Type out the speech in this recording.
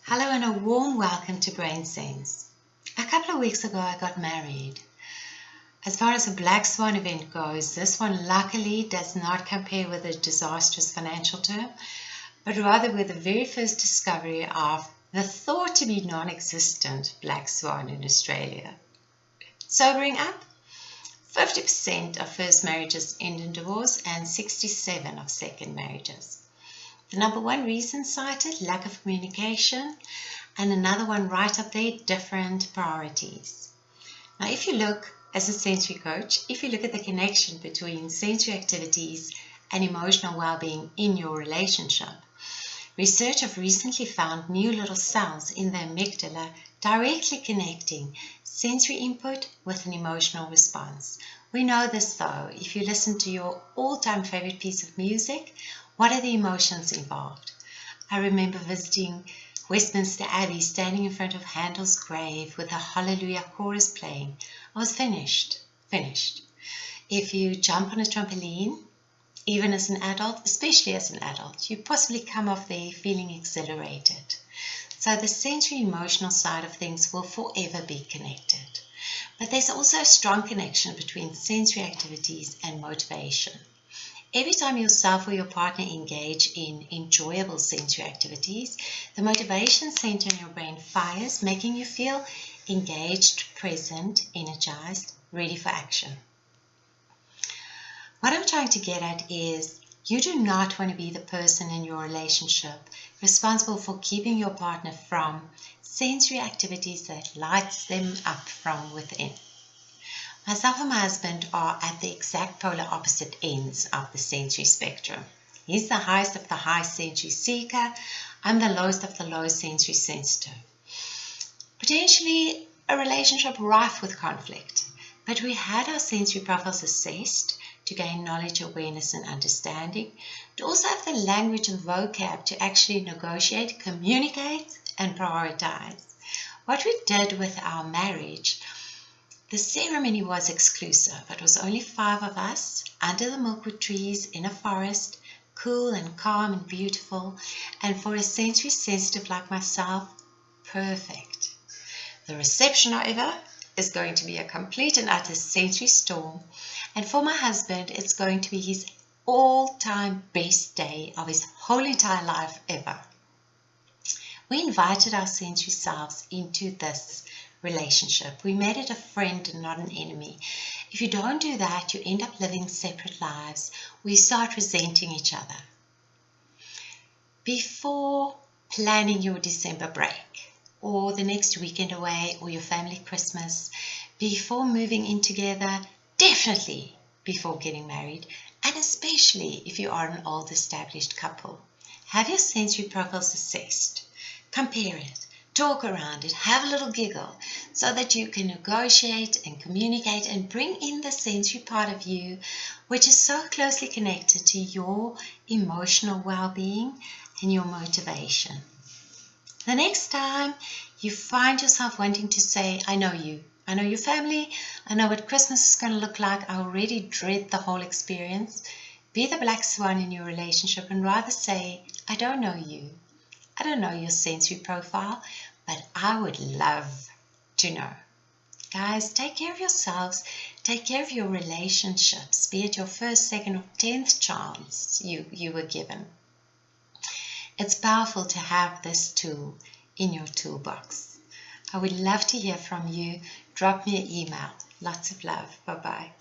Hello and a warm welcome to Brain Sense. A couple of weeks ago I got married. As far as a black swan event goes, this one luckily does not compare with a disastrous financial term, but rather with the very first discovery of the thought to be non-existent black swan in Australia. Sobering up, 50% of first marriages end in divorce and 67% of second marriages. The number one reason cited, lack of communication, and another one right up there, different priorities. Now, if you look as a sensory coach, if you look at the connection between sensory activities and emotional well-being in your relationship, research have recently found new little cells in the amygdala directly connecting sensory input with an emotional response. We know this though, if you listen to your all-time favorite piece of music, what are the emotions involved? I remember visiting Westminster Abbey, standing in front of Handel's grave with the Hallelujah chorus playing. I was finished. If you jump on a trampoline, even as an adult, especially as an adult, you possibly come off there feeling exhilarated. So the sensory emotional side of things will forever be connected. But there's also a strong connection between sensory activities and motivation. Every time yourself or your partner engage in enjoyable sensory activities, the motivation center in your brain fires, making you feel engaged, present, energized, ready for action. What I'm trying to get at is you do not want to be the person in your relationship responsible for keeping your partner from sensory activities that lights them up from within. Myself and my husband are at the exact polar opposite ends of the sensory spectrum. He's the highest of the high sensory seeker. I'm the lowest of the low sensory sensitive. Potentially a relationship rife with conflict, but we had our sensory profiles assessed to gain knowledge, awareness, and understanding, to also have the language and vocab to actually negotiate, communicate, and prioritize. What we did with our marriage, the ceremony was exclusive. It was only 5 of us under the milkwood trees in a forest, cool and calm and beautiful, and for a sensory sensitive like myself, perfect. The reception, however, is going to be a complete and utter sensory storm, and for my husband, it's going to be his all-time best day of his whole entire life ever. We invited our sensory selves into this relationship. We made it a friend and not an enemy. If you don't do that, you end up living separate lives. We start resenting each other. Before planning your December break or the next weekend away or your family Christmas, before moving in together, definitely before getting married, and especially if you are an old established couple, have your sensory profiles assessed. Compare it. Talk around it, have a little giggle so that you can negotiate and communicate and bring in the sensory part of you, which is so closely connected to your emotional well-being and your motivation. The next time you find yourself wanting to say, I know you, I know your family, I know what Christmas is going to look like, I already dread the whole experience, be the black swan in your relationship and rather say, I don't know you. I don't know your sensory profile, but I would love to know. Guys, take care of yourselves. Take care of your relationships, be it your first, second, or 10th chance you were given. It's powerful to have this tool in your toolbox. I would love to hear from you. Drop me an email. Lots of love. Bye-bye.